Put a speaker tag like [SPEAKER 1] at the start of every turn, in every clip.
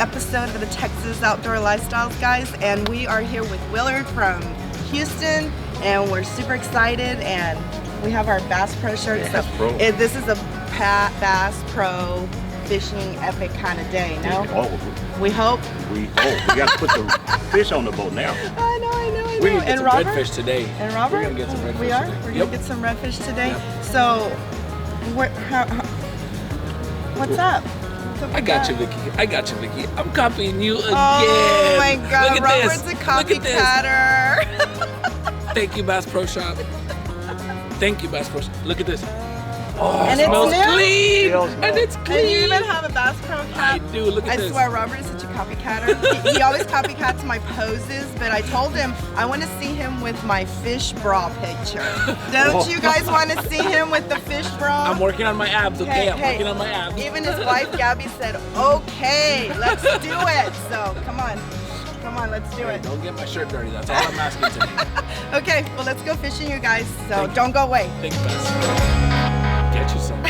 [SPEAKER 1] episode of the Texas Outdoor Lifestyles, guys, and we are here with Willard from Houston, and we're super excited, and we have our Bass Pro shirt.
[SPEAKER 2] Bass Pro.
[SPEAKER 1] This is a Bass Pro fishing epic kind of day, no?
[SPEAKER 2] Oh,
[SPEAKER 1] we hope.
[SPEAKER 2] we got to put the fish on the boat now.
[SPEAKER 1] I know.
[SPEAKER 3] We're gonna get
[SPEAKER 1] And
[SPEAKER 3] some
[SPEAKER 1] Robert?
[SPEAKER 3] redfish today.
[SPEAKER 1] And Robert?
[SPEAKER 3] We're gonna get some redfish
[SPEAKER 1] We are?
[SPEAKER 3] today.
[SPEAKER 1] We're
[SPEAKER 3] Yep.
[SPEAKER 1] gonna get some redfish today.
[SPEAKER 3] Yep.
[SPEAKER 1] So, what's up?
[SPEAKER 3] I got you, Vicky. I got you, Vicky. I'm copying you again.
[SPEAKER 1] Oh my God,
[SPEAKER 3] Look at
[SPEAKER 1] Robert's
[SPEAKER 3] this.
[SPEAKER 1] a
[SPEAKER 3] Look at this.
[SPEAKER 1] copycatter.
[SPEAKER 3] Thank you, Bass Pro Shop. Thank you, Bass Pro Shop. Look at this. Oh,
[SPEAKER 1] And
[SPEAKER 3] it
[SPEAKER 1] it's
[SPEAKER 3] smells
[SPEAKER 1] new?
[SPEAKER 3] clean.
[SPEAKER 2] Smells
[SPEAKER 3] And it's clean.
[SPEAKER 1] And you even have a Bass Pro
[SPEAKER 3] I
[SPEAKER 1] cap.
[SPEAKER 3] do. Look at
[SPEAKER 1] I
[SPEAKER 3] this.
[SPEAKER 1] swear, Robert is such a copycatter. He always copycats my poses, but I told him I want to see him with my fish bra picture. Don't you guys want to see him with the fish bra?
[SPEAKER 3] I'm working on my abs, okay? I'm working on my abs.
[SPEAKER 1] Even his wife, Gabby, said, okay, let's do it. So, come on, let's do it.
[SPEAKER 3] Don't get my shirt dirty. That's all I'm asking today.
[SPEAKER 1] Okay, well, let's go fishing, you guys. So, don't go away.
[SPEAKER 3] Thank you, Bass. Get you some.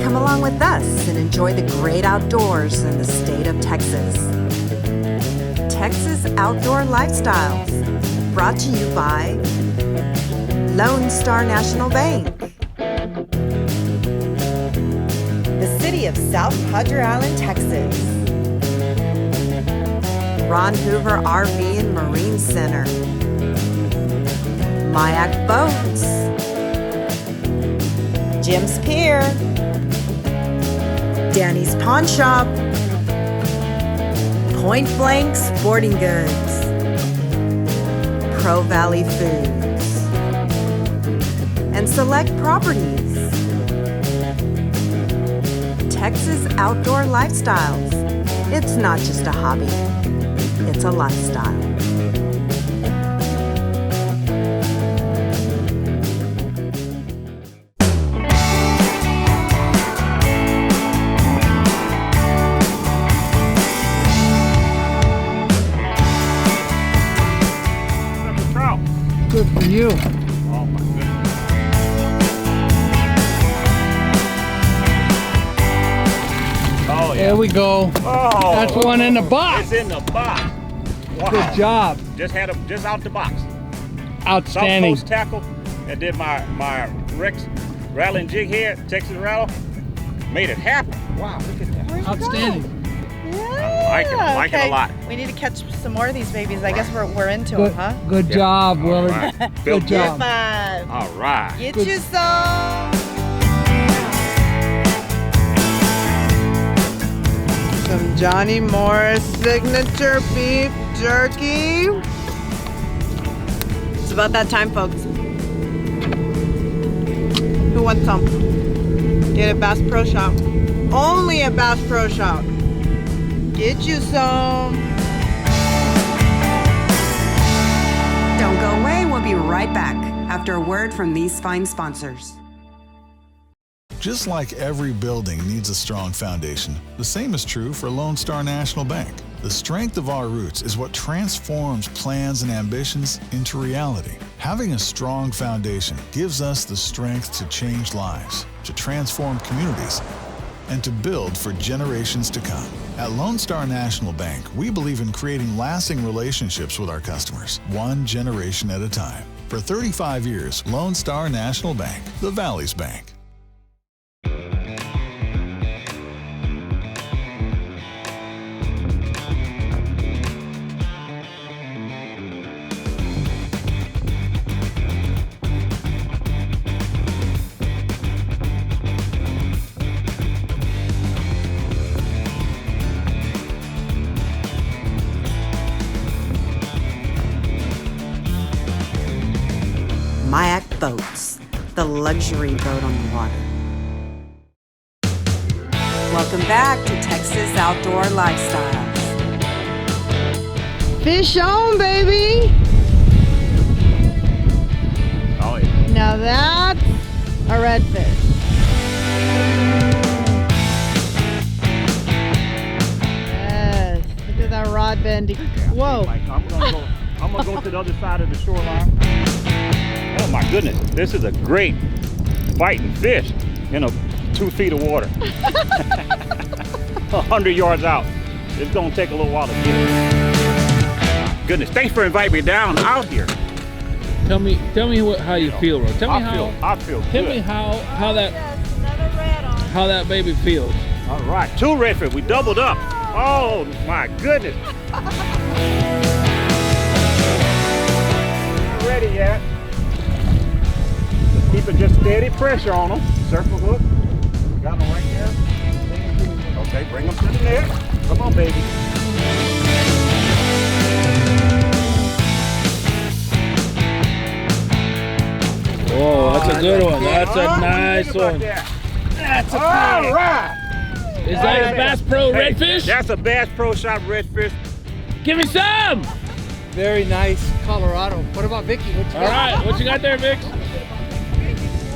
[SPEAKER 4] Come along with us and enjoy the great outdoors in the state of Texas. Texas Outdoor Lifestyles, brought to you by Lone Star National Bank, the city of South Padre Island, Texas, Ron Hoover RV and Marine Center, Mayak Boats, Jim's Pier, Danny's Pawn Shop, Point Blank Sporting Goods, Pro Valley Foods, and Select Properties. Texas Outdoor Lifestyles. It's not just a hobby, it's a lifestyle.
[SPEAKER 5] Good for you.
[SPEAKER 2] Oh my goodness. Oh yeah.
[SPEAKER 5] There we go.
[SPEAKER 2] Oh,
[SPEAKER 5] That's one in the box.
[SPEAKER 2] It's in the box. Wow.
[SPEAKER 5] Good job.
[SPEAKER 2] Just had him just out the box.
[SPEAKER 5] Outstanding.
[SPEAKER 2] South Coast tackle, and did my Rex rattling jig here, Texas rattle. Made it happen. Wow, look at that.
[SPEAKER 5] Outstanding.
[SPEAKER 1] Yeah.
[SPEAKER 2] I like it a lot.
[SPEAKER 1] We need to catch some more of these babies. I guess we're into
[SPEAKER 5] Good,
[SPEAKER 1] them, huh?
[SPEAKER 5] good
[SPEAKER 2] Yeah.
[SPEAKER 5] job,
[SPEAKER 2] All
[SPEAKER 5] Willard.
[SPEAKER 2] right.
[SPEAKER 5] Good
[SPEAKER 2] Built
[SPEAKER 1] High
[SPEAKER 5] job.
[SPEAKER 1] five.
[SPEAKER 2] All right.
[SPEAKER 1] Get
[SPEAKER 5] Good.
[SPEAKER 1] you some. Some Johnny Morris signature beef jerky. It's about that time, folks. Who wants some? Get at Bass Pro Shop. Only at Bass Pro Shop. Get you some.
[SPEAKER 4] Don't go away, we'll be right back after a word from these fine sponsors.
[SPEAKER 6] Just like every building needs a strong foundation, the same is true for Lone Star National Bank. The strength of our roots is what transforms plans and ambitions into reality. Having a strong foundation gives us the strength to change lives, to transform communities, and to build for generations to come. At Lone Star National Bank, we believe in creating lasting relationships with our customers, one generation at a time. For 35 years, Lone Star National Bank, the Valley's Bank.
[SPEAKER 4] Mayak Boats, the luxury boat on the water. Welcome back to Texas Outdoor Lifestyles.
[SPEAKER 1] Fish on, baby.
[SPEAKER 2] Oh yeah.
[SPEAKER 1] Now that's a redfish. Yes. Look at that rod bending. Whoa.
[SPEAKER 2] Like, I'm gonna go to the other side of the shoreline. Oh my goodness, this is a great fighting fish in 2 feet of water. 100 yards out. It's gonna take a little while to get it. Goodness, thanks for inviting me down out here.
[SPEAKER 3] Tell me how you feel, bro. Tell me
[SPEAKER 2] I feel
[SPEAKER 3] Tell
[SPEAKER 2] good.
[SPEAKER 3] me how that baby feels.
[SPEAKER 2] All right, 2 redfish. We doubled up. Oh my goodness. Not ready yet. Just keep it just steady pressure on them. Circle hook. Got them right there. Okay, bring them to the net. Come on, baby.
[SPEAKER 3] Oh, that's a good one. That's a
[SPEAKER 2] Oh,
[SPEAKER 3] nice
[SPEAKER 2] think about
[SPEAKER 3] one.
[SPEAKER 2] that.
[SPEAKER 3] That's a
[SPEAKER 2] All
[SPEAKER 3] pig.
[SPEAKER 2] right.
[SPEAKER 3] Is that a Bass Pro
[SPEAKER 2] Hey,
[SPEAKER 3] redfish?
[SPEAKER 2] That's a Bass Pro Shop redfish.
[SPEAKER 3] Give me some.
[SPEAKER 7] Very nice, Colorado. What about Vicky? What you
[SPEAKER 3] All
[SPEAKER 7] got?
[SPEAKER 3] right, what you got there, Vic?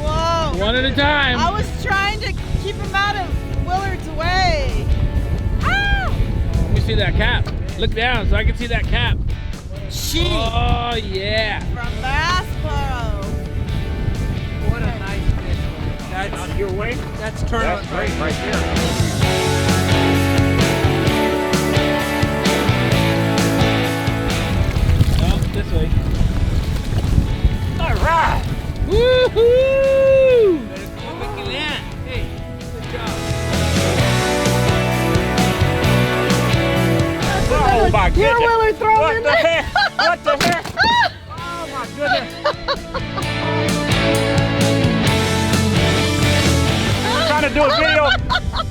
[SPEAKER 1] Whoa.
[SPEAKER 3] One at a time.
[SPEAKER 1] I was trying to keep him out of Willard's way. Ah!
[SPEAKER 3] Let me see that cap. Look down so I can see that cap.
[SPEAKER 1] She
[SPEAKER 3] Oh yeah.
[SPEAKER 1] from Bass Pro.
[SPEAKER 7] What a nice fish.
[SPEAKER 2] Out your way.
[SPEAKER 7] That's tournament
[SPEAKER 2] That's great right there.
[SPEAKER 3] Oh, this way.
[SPEAKER 2] All right.
[SPEAKER 3] Woohoo!
[SPEAKER 7] Hey, good job.
[SPEAKER 2] Oh my
[SPEAKER 1] Here,
[SPEAKER 2] goodness.
[SPEAKER 1] Willard, throw
[SPEAKER 2] What
[SPEAKER 1] him
[SPEAKER 2] the
[SPEAKER 1] in.
[SPEAKER 2] heck? What the heck? Oh my goodness. Trying to do a video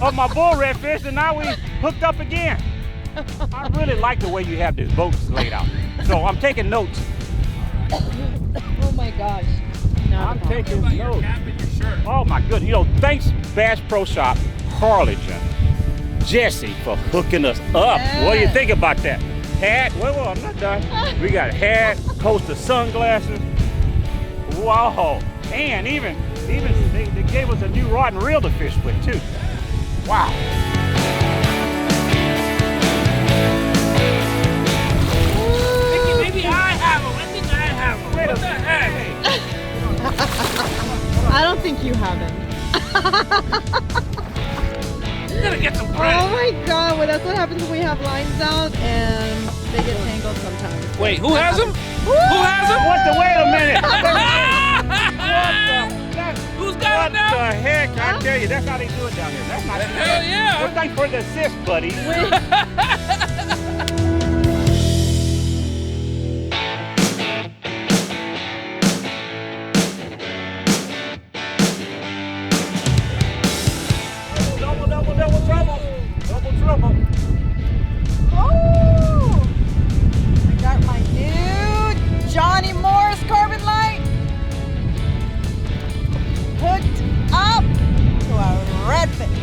[SPEAKER 2] of my bull redfish and now we hooked up again. I really like the way you have this boat laid out. So I'm taking notes.
[SPEAKER 8] Oh my gosh.
[SPEAKER 2] I'm taking notes. Oh my goodness. You know, thanks Bass Pro Shop, Harlingen, Jesse for hooking us up. What do you think about that? Hat, well, I'm not done. We got a hat, Coaster sunglasses. Wow. And even they gave us a new rod and reel to fish with too. Wow.
[SPEAKER 3] Maybe I have them. I think I have them. What the heck?
[SPEAKER 8] I don't think you have it.
[SPEAKER 3] You gotta get some
[SPEAKER 8] Oh
[SPEAKER 3] credit.
[SPEAKER 8] my god, well that's what happens when we have lines out and they get tangled sometimes.
[SPEAKER 3] Wait, who has them? Who has them?
[SPEAKER 2] What the, wait a minute.
[SPEAKER 3] Who's got
[SPEAKER 2] What
[SPEAKER 3] it now?
[SPEAKER 2] the heck? I tell you, that's how they do it down here. That's not
[SPEAKER 3] Hell yeah.
[SPEAKER 2] Well, thanks for the assist, buddy. Double trouble. Double trouble.
[SPEAKER 1] Oh! I got my new Johnny Morris carbon light hooked up to a redfish.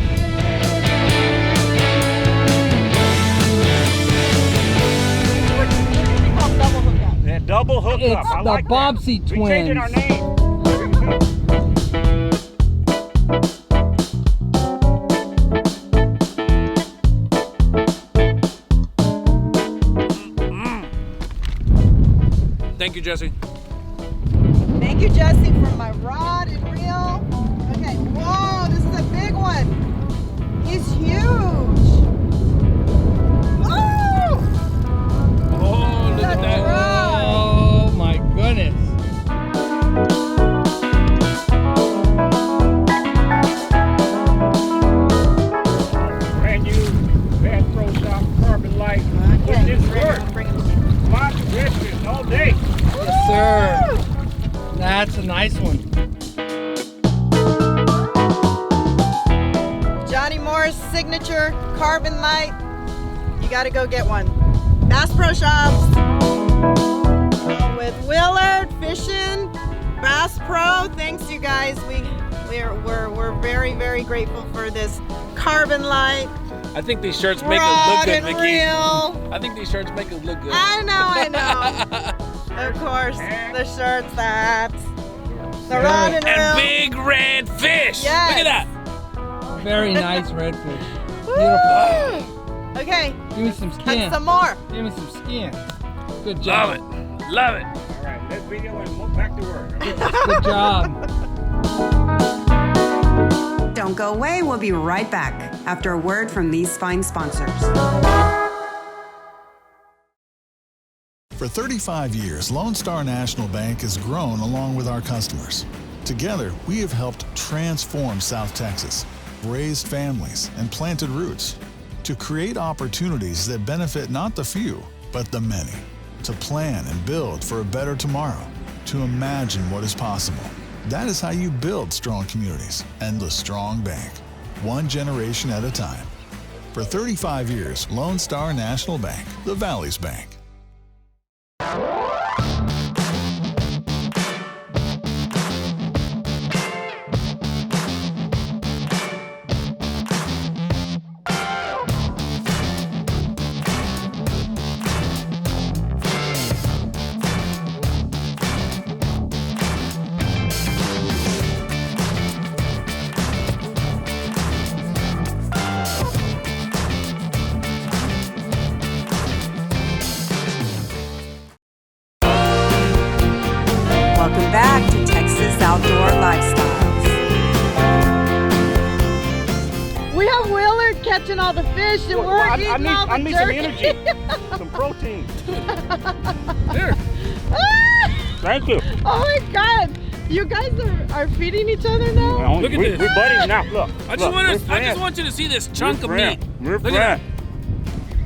[SPEAKER 1] What do you call double hookup?
[SPEAKER 2] That double hook
[SPEAKER 7] It's
[SPEAKER 2] up. I
[SPEAKER 7] the
[SPEAKER 2] like
[SPEAKER 7] Bobbsey
[SPEAKER 2] that. We changing our
[SPEAKER 7] twins.
[SPEAKER 2] name.
[SPEAKER 3] Thank you, Jesse.
[SPEAKER 1] Thank you, Jesse, for my rod and reel. Okay, whoa, this is a big one. He's huge. Oh!
[SPEAKER 3] Oh, look at that.
[SPEAKER 1] Right.
[SPEAKER 5] Oh my goodness.
[SPEAKER 2] Brand new Bass Pro Shop carbon light. Put this work. Spot redfish all day.
[SPEAKER 7] Yes, sir. That's a nice one.
[SPEAKER 1] Johnny Morris signature carbon light. You gotta go get one. Bass Pro Shops. With Willard Fishing, Bass Pro. Thanks, you guys. We're very, very grateful for this carbon light.
[SPEAKER 3] I think these shirts make us look
[SPEAKER 1] Rod
[SPEAKER 3] good,
[SPEAKER 1] and
[SPEAKER 3] Vicky.
[SPEAKER 1] reel.
[SPEAKER 3] I think these shirts make us look good.
[SPEAKER 1] I know. Of course, the shirts, that. The rod and reel.
[SPEAKER 3] And big red fish.
[SPEAKER 1] Yes.
[SPEAKER 3] Look at that.
[SPEAKER 7] Very nice redfish.
[SPEAKER 1] Woo! Okay,
[SPEAKER 7] Give me some
[SPEAKER 1] and
[SPEAKER 7] skin.
[SPEAKER 1] some more.
[SPEAKER 7] Give me some skin. Good
[SPEAKER 3] Love
[SPEAKER 7] job.
[SPEAKER 3] it. Love it.
[SPEAKER 2] All right, let's video and move back to work.
[SPEAKER 7] Good job.
[SPEAKER 4] Don't Don't go away. We'll be right back after a word from these fine sponsors.
[SPEAKER 6] For 35 years, Lone Star National Bank has grown along with our customers. Together, we have helped transform South Texas, raised families, and planted roots to create opportunities that benefit not the few, but the many, to plan and build for a better tomorrow, to imagine what is possible. That is how you build strong communities and a strong bank, one generation at a time. For 35 years, Lone Star National Bank, the Valley's Bank.
[SPEAKER 4] Welcome back to Texas Outdoor Lifestyles.
[SPEAKER 8] We have Willard catching all the fish and we're eating all the
[SPEAKER 2] I need some
[SPEAKER 8] jerky.
[SPEAKER 2] energy, some protein.
[SPEAKER 3] There.
[SPEAKER 2] Thank you.
[SPEAKER 8] Oh my God. You guys are feeding each other now?
[SPEAKER 2] Well,
[SPEAKER 3] Look at
[SPEAKER 2] we're
[SPEAKER 3] this.
[SPEAKER 2] buddies now. Look.
[SPEAKER 3] I
[SPEAKER 2] look, we're
[SPEAKER 3] just
[SPEAKER 2] friends.
[SPEAKER 3] want you to see this chunk of
[SPEAKER 2] We're
[SPEAKER 3] meat.
[SPEAKER 2] friends. We're
[SPEAKER 3] Look at
[SPEAKER 2] friends.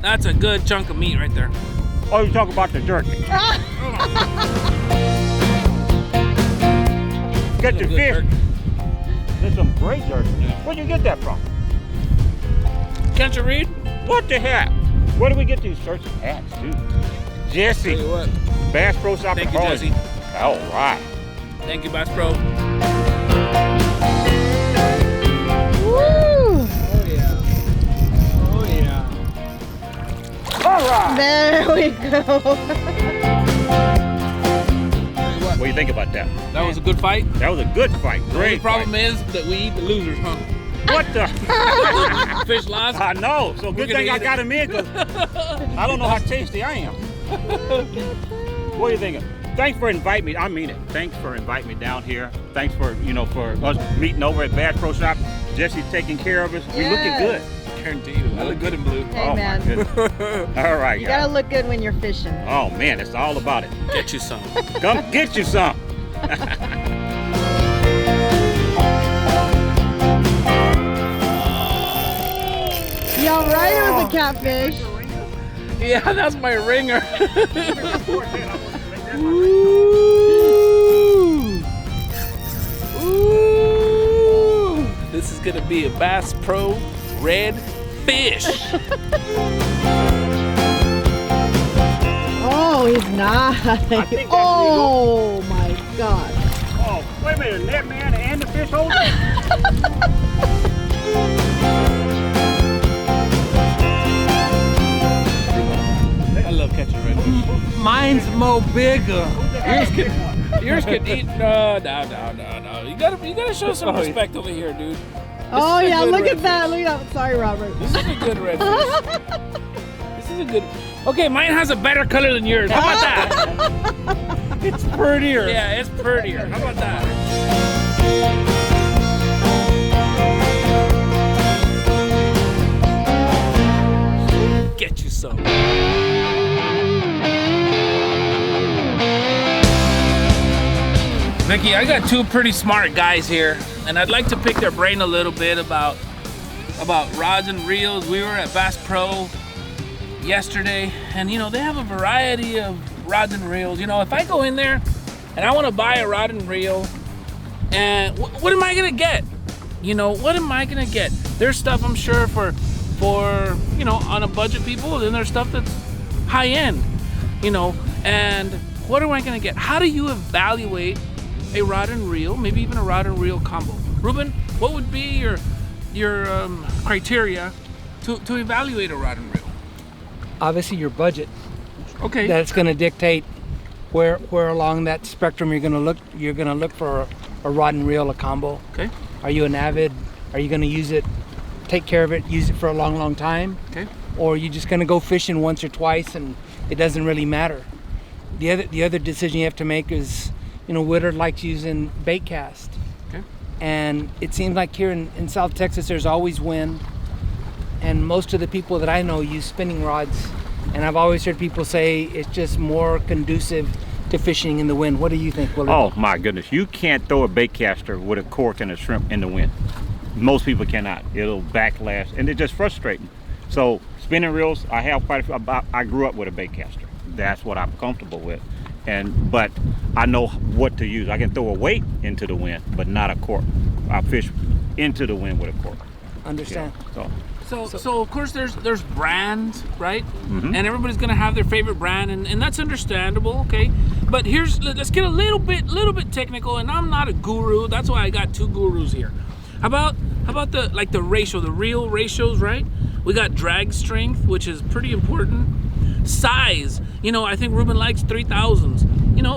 [SPEAKER 3] that. That's a good chunk of meat right there.
[SPEAKER 2] Oh, you talk about the jerky. Get your
[SPEAKER 3] Good
[SPEAKER 2] fish.
[SPEAKER 3] jerky.
[SPEAKER 2] There's some great jerky. Where'd you get that from?
[SPEAKER 3] Can't you read?
[SPEAKER 2] What the heck? Where do we get these shirts and hats, dude? Jesse,
[SPEAKER 3] Tell you what.
[SPEAKER 2] Bass Pro Shop.
[SPEAKER 3] Thank
[SPEAKER 2] in
[SPEAKER 3] you,
[SPEAKER 2] Harlingen.
[SPEAKER 3] Jesse.
[SPEAKER 2] All right.
[SPEAKER 3] Thank you, Bass Pro.
[SPEAKER 8] Woo!
[SPEAKER 7] Oh yeah. Oh yeah.
[SPEAKER 2] All right.
[SPEAKER 8] There we go.
[SPEAKER 3] Tell you
[SPEAKER 2] What do you think about that?
[SPEAKER 3] That was a good fight.
[SPEAKER 2] That was a good fight.
[SPEAKER 3] The only
[SPEAKER 2] Great
[SPEAKER 3] problem
[SPEAKER 2] fight.
[SPEAKER 3] is that we eat the losers, huh?
[SPEAKER 2] What the?
[SPEAKER 3] Fish lost.
[SPEAKER 2] I know. So good
[SPEAKER 3] gonna
[SPEAKER 2] thing I
[SPEAKER 3] eat
[SPEAKER 2] got
[SPEAKER 3] it.
[SPEAKER 2] him in, because I don't know how tasty I am. What are you thinking? Thanks for inviting me. I mean it. Thanks for inviting me down here. Thanks for, for us meeting over at Bass Pro Shop. Jesse's taking care of us. We looking good.
[SPEAKER 3] Guarantee you. I look good in blue.
[SPEAKER 8] Hey,
[SPEAKER 2] Oh
[SPEAKER 8] man.
[SPEAKER 2] my goodness. All right,
[SPEAKER 8] You
[SPEAKER 2] guys.
[SPEAKER 8] gotta look good when you're fishing.
[SPEAKER 2] Oh man, it's all about it.
[SPEAKER 3] Get you some.
[SPEAKER 2] Come get you some.
[SPEAKER 8] You alright with the catfish?
[SPEAKER 3] Yeah, that's my ringer. Ooh. This is gonna be a Bass Pro red fish.
[SPEAKER 8] Oh, he's nice.
[SPEAKER 2] think that's
[SPEAKER 8] Oh my God.
[SPEAKER 2] Oh, wait a minute, net man and the fish holder?
[SPEAKER 3] I love catching redfish.
[SPEAKER 7] Mine's mo bigger.
[SPEAKER 3] Yours could eat. No. You gotta show some respect over here, dude.
[SPEAKER 8] Oh
[SPEAKER 3] is a
[SPEAKER 8] yeah,
[SPEAKER 3] good
[SPEAKER 8] look
[SPEAKER 3] redfish.
[SPEAKER 8] at that. Look at that. Sorry, Robert.
[SPEAKER 3] This is a good redfish. This is a good. Okay, mine has a better color than yours. How about that?
[SPEAKER 7] It's prettier.
[SPEAKER 3] Yeah, it's prettier. How about that? Get you some. Mickey, I got two pretty smart guys here, and I'd like to pick their brain a little bit about rods and reels. We were at Bass Pro yesterday, and they have a variety of rods and reels. If I go in there and I want to buy a rod and reel, and what am I gonna get? What am I gonna get? There's stuff I'm sure for on a budget people, then there's stuff that's high end, and what am I gonna get? How do you evaluate a rod and reel, maybe even a rod and reel combo? Ruben, what would be your criteria to evaluate a rod and reel?
[SPEAKER 7] Obviously, your budget.
[SPEAKER 3] Okay.
[SPEAKER 7] That's going to dictate where along that spectrum you're going to look. You're going to look for a rod and reel, a combo.
[SPEAKER 3] Okay.
[SPEAKER 7] Are you an avid? Are you going to use it, take care of it, use it for a long time?
[SPEAKER 3] Okay.
[SPEAKER 7] Or are you just going to go fishing once or twice and it doesn't really matter? The other decision you have to make is, Willard likes using bait cast.
[SPEAKER 3] Okay.
[SPEAKER 7] And it seems like here in South Texas, there's always wind. And most of the people that I know use spinning rods. And I've always heard people say it's just more conducive to fishing in the wind. What do you think, Willard?
[SPEAKER 2] Oh my goodness, you can't throw a bait caster with a cork and a shrimp in the wind. Most people cannot. It'll backlash, and it's just frustrating. So spinning reels, I have quite a few. I grew up with a bait caster. That's what I'm comfortable with. But I know what to use. I can throw a weight into the wind, but not a cork. I fish into the wind with a cork.
[SPEAKER 7] Understand.
[SPEAKER 2] Yeah,
[SPEAKER 3] So of course there's brands, right?
[SPEAKER 2] Mhm.
[SPEAKER 3] And everybody's gonna have their favorite brand, and that's understandable, okay? But let's get a little bit technical, and I'm not a guru. That's why I got two gurus here. How about the ratio, the reel ratios, right? We got drag strength, which is pretty important. Size, I think Ruben likes 3,000s.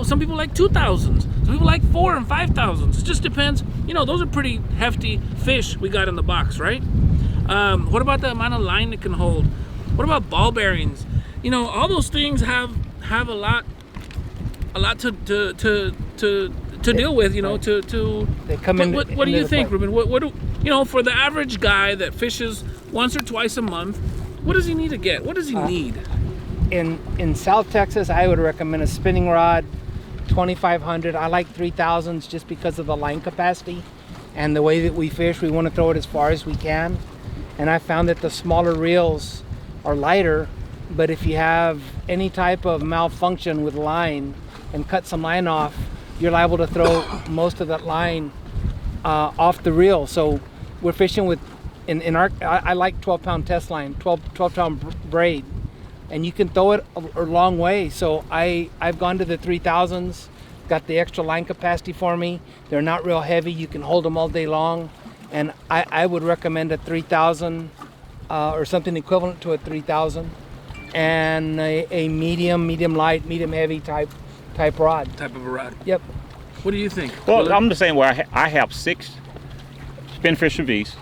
[SPEAKER 3] Some people like 2,000s. Some people like 4 and 5,000s. It just depends. Those are pretty hefty fish we got in the box, right? What about the amount of line it can hold? What about ball bearings? All those things have a lot to deal with.
[SPEAKER 7] They come in.
[SPEAKER 3] What do you think, Ruben? What do for the average guy that fishes once or twice a month? What does he need to get? What does he need?
[SPEAKER 7] In South Texas, I would recommend a spinning rod, 2,500. I like 3,000s just because of the line capacity and the way that we fish. We want to throw it as far as we can. And I found that the smaller reels are lighter, but if you have any type of malfunction with line and cut some line off, you're liable to throw most of that line off the reel. So we're fishing with, I like 12-pound test line, 12-pound braid, and you can throw it a long way. So I've gone to the 3,000s, got the extra line capacity for me. They're not real heavy. You can hold them all day long. And I would recommend a 3,000 or something equivalent to a 3,000, and a medium light, medium heavy type rod.
[SPEAKER 3] Type of a rod.
[SPEAKER 7] Yep.
[SPEAKER 3] What do you think?
[SPEAKER 2] Well, I'm the same way. I have 6 Spinfish Chevies,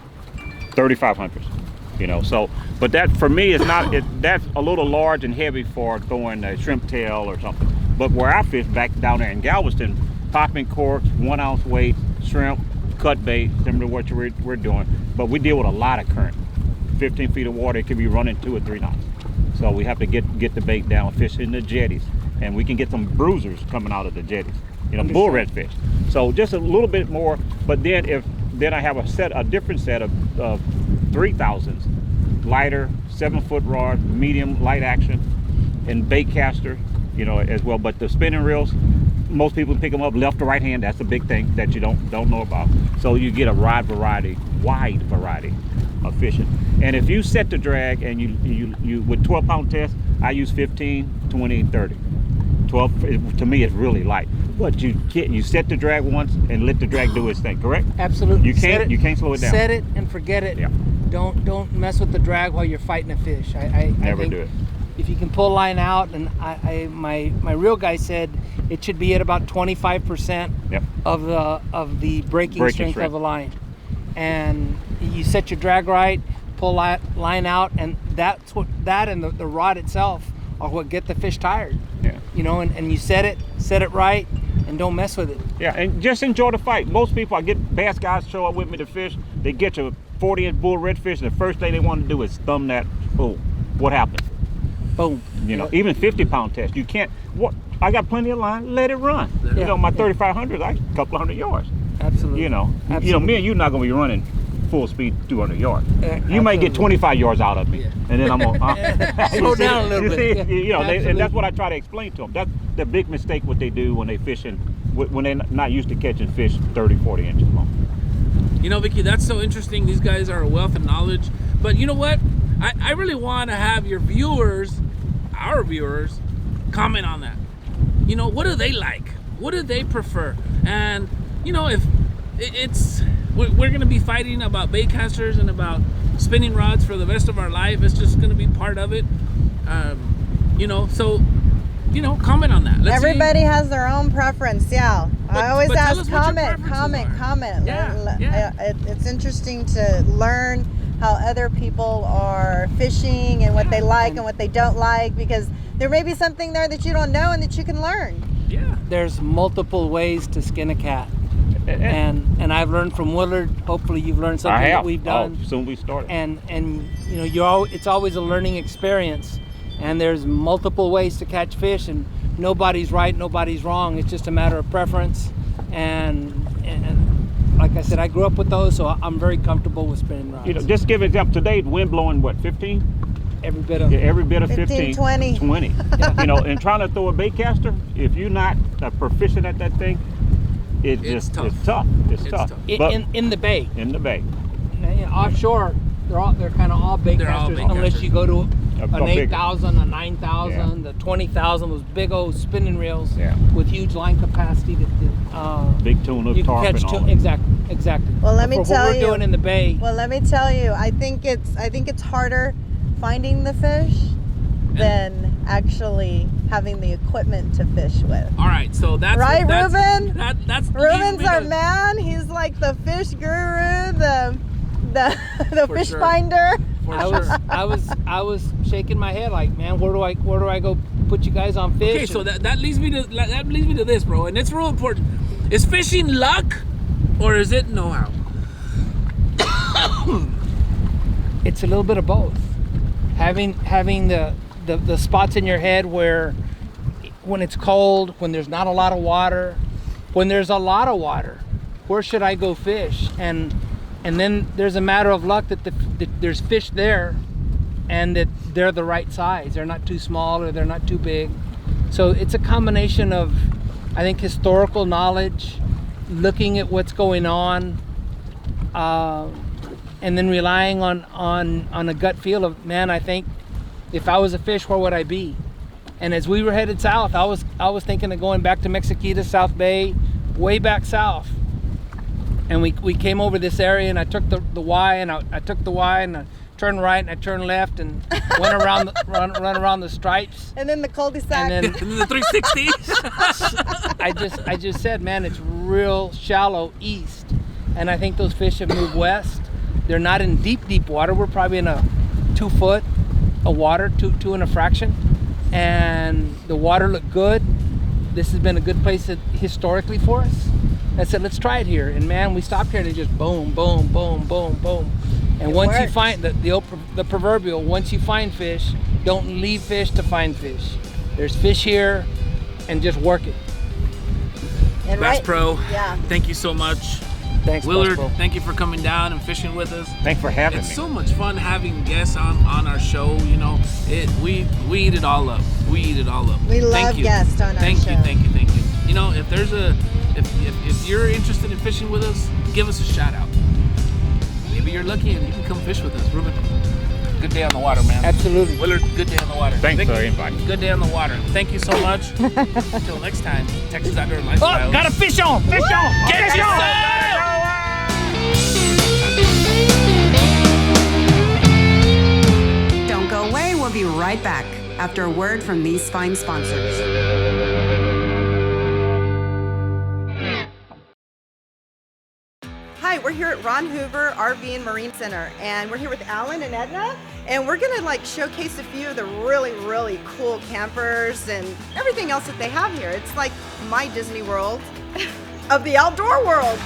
[SPEAKER 2] 3,500s. So, but that for me is not. That's a little large and heavy for throwing a shrimp tail or something. But where I fish back down there in Galveston, popping corks, 1 ounce weight, shrimp, cut bait, similar to what we're doing, but we deal with a lot of current. 15 feet of water, it could be running 2 or 3 knots. So we have to get the bait down, fish in the jetties, and we can get some bruisers coming out of the jetties. Bull redfish. So just a little bit more, but then I have a different set of 3,000s, lighter, 7-foot rod, medium light action, and bait caster, as well. But the spinning reels, most people pick them up left or right hand. That's a big thing that you don't know about. So you get a wide variety of fishing. And if you set the drag and you with 12-pound test, I use 15, 20, 30. 12 to me is really light. But you set the drag once and let the drag do its thing, correct?
[SPEAKER 7] Absolutely.
[SPEAKER 2] You can't slow it down.
[SPEAKER 7] Set it and forget it.
[SPEAKER 2] Yeah.
[SPEAKER 7] Don't mess with the drag while you're fighting a fish. I
[SPEAKER 2] Never
[SPEAKER 7] think
[SPEAKER 2] do it.
[SPEAKER 7] If you can pull line out, and my reel guy said it should be at about 25%
[SPEAKER 2] Yep.
[SPEAKER 7] of the breaking strength of the line, and you set your drag right, pull line out, and that's what and the rod itself are what get the fish tired.
[SPEAKER 2] Yeah.
[SPEAKER 7] And you set it right, and don't mess with it.
[SPEAKER 2] Yeah, and just enjoy the fight. Most people, I get bass guys show up with me to fish. They get you a 40-inch bull redfish, and the first thing they want to do is thumb that. Boom. What happened?
[SPEAKER 7] Boom.
[SPEAKER 2] Even 50-pound test, you can't. What? I got plenty of line. Let it run.
[SPEAKER 7] Yeah.
[SPEAKER 2] My 3,500, I a couple hundred yards.
[SPEAKER 7] Absolutely.
[SPEAKER 2] Me and you not gonna be running full speed 200 yards. You may get 25 yards out of me, and then I'm gonna
[SPEAKER 7] slow down a little bit.
[SPEAKER 2] And that's what I try to explain to them. That's the big mistake what they do when they fishing, when they're not used to catching fish 30, 40 inches long.
[SPEAKER 3] Vicky, that's so interesting. These guys are a wealth of knowledge. But you know what? I really want to have your viewers, our viewers, comment on that. What do they like? What do they prefer? And if we're going to be fighting about bait casters and about spinning rods for the rest of our life. It's just going to be part of it. So comment on that.
[SPEAKER 1] Everybody has their own preference. Yeah. I always
[SPEAKER 3] but tell
[SPEAKER 1] ask,
[SPEAKER 3] us what your
[SPEAKER 1] comment.
[SPEAKER 3] preferences are. Yeah.
[SPEAKER 1] It's interesting to learn how other people are fishing and what they like and what they don't like, because there may be something there that you don't know and that you can learn.
[SPEAKER 3] Yeah.
[SPEAKER 7] There's multiple ways to skin a cat. And I've learned from Willard. Hopefully you've learned something that we've done.
[SPEAKER 2] Oh, soon we started.
[SPEAKER 7] And you know, it's always a learning experience. And there's multiple ways to catch fish, and nobody's right, nobody's wrong. It's just a matter of preference. And like I said, I grew up with those, so I'm very comfortable with spinning rods.
[SPEAKER 2] You know, just give an example. Today, wind blowing what, 15?
[SPEAKER 7] Every bit of
[SPEAKER 2] 15,
[SPEAKER 1] 20.
[SPEAKER 2] 20.
[SPEAKER 7] Yeah.
[SPEAKER 2] You know, and trying to throw a bait caster, if you're not proficient at that thing, it's tough. It's tough. But
[SPEAKER 7] In the bay.
[SPEAKER 2] in the bay.
[SPEAKER 7] Offshore, they're kind of all bait casters, unless you go to an 8,000, a 9,000, the 20,000, those big old spinning reels with huge line capacity.
[SPEAKER 2] Big tuna,
[SPEAKER 7] you
[SPEAKER 2] tarp,
[SPEAKER 7] can catch
[SPEAKER 2] and all that.
[SPEAKER 7] Exactly.
[SPEAKER 1] Well, let me
[SPEAKER 7] For
[SPEAKER 1] tell
[SPEAKER 7] what we're
[SPEAKER 1] you.
[SPEAKER 7] doing in the bay.
[SPEAKER 1] Well, let me tell you. I think it's harder finding the fish than actually having the equipment to fish with.
[SPEAKER 3] All right, so that's
[SPEAKER 1] Right,
[SPEAKER 3] that's,
[SPEAKER 1] Ruben?
[SPEAKER 3] That's
[SPEAKER 1] Ruben's our man. He's like the fish guru, the
[SPEAKER 3] For
[SPEAKER 1] fish
[SPEAKER 3] sure.
[SPEAKER 1] finder.
[SPEAKER 7] I was shaking my head like, man, where do I go put you guys on fish?
[SPEAKER 3] Okay, so that leads me to this, bro, and it's real important. Is fishing luck, or is it know-how?
[SPEAKER 7] It's a little bit of both. Having the spots in your head where when it's cold, when there's not a lot of water, when there's a lot of water, where should I go fish? And then there's a matter of luck that there's fish there and that they're the right size. They're not too small or they're not too big. So it's a combination of, I think, historical knowledge, looking at what's going on, and then relying on a gut feel of, man, I think if I was a fish, where would I be? And as we were headed south, I was thinking of going back to Mexiquita, South Bay, way back south. And we came over this area, and I took the Y, and I took the Y, and I turned right, and I turned left, and went around run around the stripes.
[SPEAKER 1] And then the cul-de-sac.
[SPEAKER 7] And then
[SPEAKER 3] The 360.
[SPEAKER 7] I just said, man, it's real shallow east, and I think those fish have moved west. They're not in deep water. We're probably in a 2 foot of water, two and a fraction, and the water looked good. This has been a good place historically for us. I said, let's try it here, and man, we stopped here and it just boom, boom, boom, boom, boom. And once you find the proverbial, once you find fish, don't leave fish to find fish. There's fish here, and just work it.
[SPEAKER 1] And
[SPEAKER 3] Bass Pro,
[SPEAKER 1] Yeah.
[SPEAKER 3] thank you so much.
[SPEAKER 7] Thanks,
[SPEAKER 3] Willard,
[SPEAKER 7] Bass Pro.
[SPEAKER 3] thank you for coming down and fishing with us.
[SPEAKER 2] Thanks for having
[SPEAKER 3] It's
[SPEAKER 2] me.
[SPEAKER 3] so much fun having guests on our show. You know, we eat it all up. We eat it all up.
[SPEAKER 1] We
[SPEAKER 3] Thank
[SPEAKER 1] love
[SPEAKER 3] you.
[SPEAKER 1] guests on our
[SPEAKER 3] Thank
[SPEAKER 1] show.
[SPEAKER 3] you. You know, if you're interested in fishing with us, give us a shout out. Maybe you're lucky and you can come fish with us, Ruben. Good day on the water, man.
[SPEAKER 7] Absolutely.
[SPEAKER 3] Willard, good day on the water.
[SPEAKER 2] Thanks
[SPEAKER 3] Vicky,
[SPEAKER 2] for inviting.
[SPEAKER 3] good day on the water. Thank you so much. Until next time, Texas Outdoor Lifestyle.
[SPEAKER 7] Oh, got a fish on! Fish on!
[SPEAKER 3] Get
[SPEAKER 7] Fish on!
[SPEAKER 4] Don't go away. We'll be right back after a word from these fine sponsors.
[SPEAKER 1] Hi, we're here at Ron Hoover RV and Marine Center, and we're here with Alan and Edna, and we're gonna showcase a few of the really, really cool campers and everything else that they have here. It's like my Disney World of the outdoor world.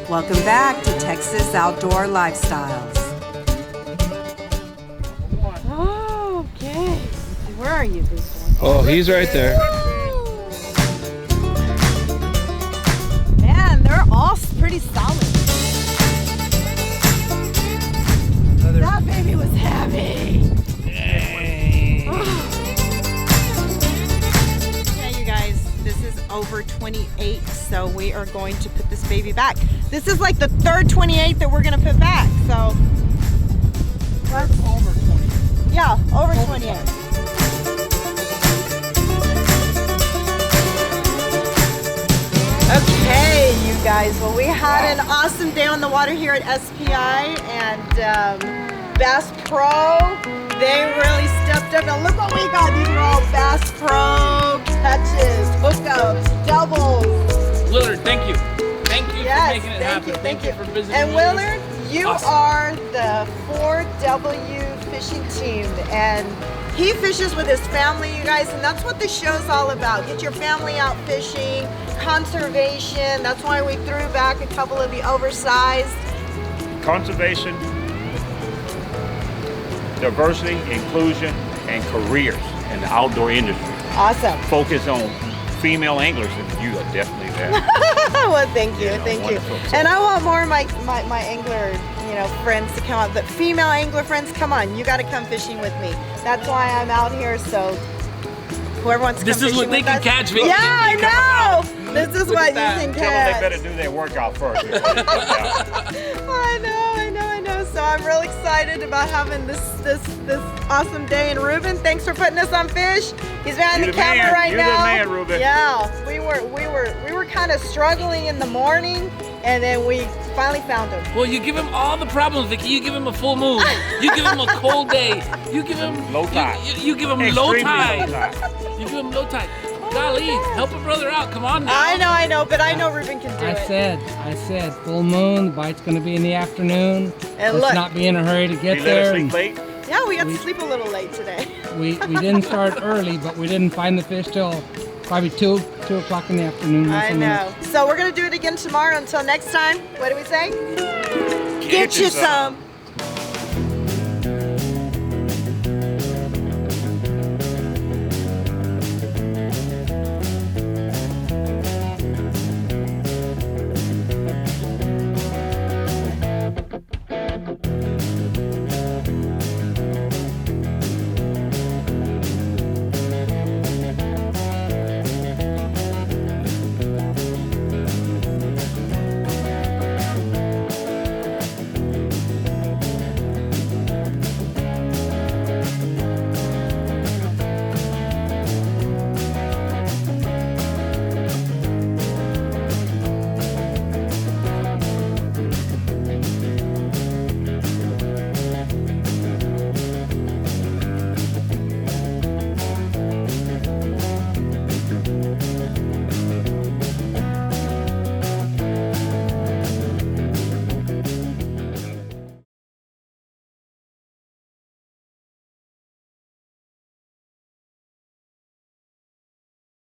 [SPEAKER 4] Welcome back to Texas Outdoor Lifestyles.
[SPEAKER 1] Oh, okay. Where are you, big boy?
[SPEAKER 3] Oh, he's right there.
[SPEAKER 1] Man, they're all pretty solid. That baby was heavy. Yeah, you guys. over 28. So we are going to put this baby back. This is like the third 28 that we're gonna put back. So what?
[SPEAKER 7] Over 20.
[SPEAKER 1] Yeah, over 28. Okay, you guys. Well, we had an awesome day on the water here at SPI, and Bass Pro, they really stepped up. And look what we got. These are all Bass Pro catches, hookups, doubles.
[SPEAKER 3] Willard, thank you. Thank you for making it happen.
[SPEAKER 1] Thank you
[SPEAKER 3] for visiting.
[SPEAKER 1] And
[SPEAKER 3] with us.
[SPEAKER 1] Willard, you
[SPEAKER 3] Awesome.
[SPEAKER 1] are the 4W fishing team, and he fishes with his family, you guys, and that's what the show's all about. Get your family out fishing, conservation. That's why we threw back a couple of the oversized.
[SPEAKER 2] Conservation, diversity, inclusion, and careers in the outdoor industry.
[SPEAKER 1] Awesome.
[SPEAKER 2] Focus on female anglers, and you are definitely there.
[SPEAKER 1] Well, thank you,
[SPEAKER 2] Yeah,
[SPEAKER 1] thank you.
[SPEAKER 2] wonderful.
[SPEAKER 1] And I want more of my angler, friends to come out. But female angler friends, come on, you got to come fishing with me. That's why I'm out here. So whoever wants to
[SPEAKER 3] This
[SPEAKER 1] come
[SPEAKER 3] is what
[SPEAKER 1] fishing
[SPEAKER 3] they
[SPEAKER 1] with
[SPEAKER 3] can
[SPEAKER 1] us-
[SPEAKER 3] catch, Vicky.
[SPEAKER 1] Yeah, I
[SPEAKER 3] Come on.
[SPEAKER 1] know. This is what you can
[SPEAKER 2] Tell them they
[SPEAKER 1] catch.
[SPEAKER 2] better do their workout first. before they come out.
[SPEAKER 1] I know. So I'm real excited about having this awesome day. And Ruben, thanks for putting us on fish. He's behind
[SPEAKER 2] You
[SPEAKER 1] the
[SPEAKER 2] the
[SPEAKER 1] camera
[SPEAKER 2] man.
[SPEAKER 1] right
[SPEAKER 2] You're the
[SPEAKER 1] now.
[SPEAKER 2] man, Ruben.
[SPEAKER 1] Yeah, we were kind of struggling in the morning, and then we finally found him.
[SPEAKER 3] Well, you give him all the problems, Vicky. You give him a full moon. You give him a cold day. You give him
[SPEAKER 2] Low tide.
[SPEAKER 3] You give him low
[SPEAKER 2] Extremely
[SPEAKER 3] tide.
[SPEAKER 2] low tide.
[SPEAKER 3] You give him low tide. Golly, help a brother out. Come on now.
[SPEAKER 1] I know, but I know Ruben can do
[SPEAKER 5] I
[SPEAKER 1] it.
[SPEAKER 5] said, full moon, the bite's gonna be in the afternoon.
[SPEAKER 1] And
[SPEAKER 5] Let's
[SPEAKER 1] look.
[SPEAKER 5] not be in a hurry to get
[SPEAKER 2] You let
[SPEAKER 5] there.
[SPEAKER 2] us
[SPEAKER 5] And
[SPEAKER 2] sleep late?
[SPEAKER 1] Yeah, we got to sleep a little late today.
[SPEAKER 5] we didn't start early, but we didn't find the fish till probably 2 o'clock in the afternoon. or
[SPEAKER 1] I
[SPEAKER 5] something.
[SPEAKER 1] know. So we're gonna do it again tomorrow. Until next time, what do we say? Get you some.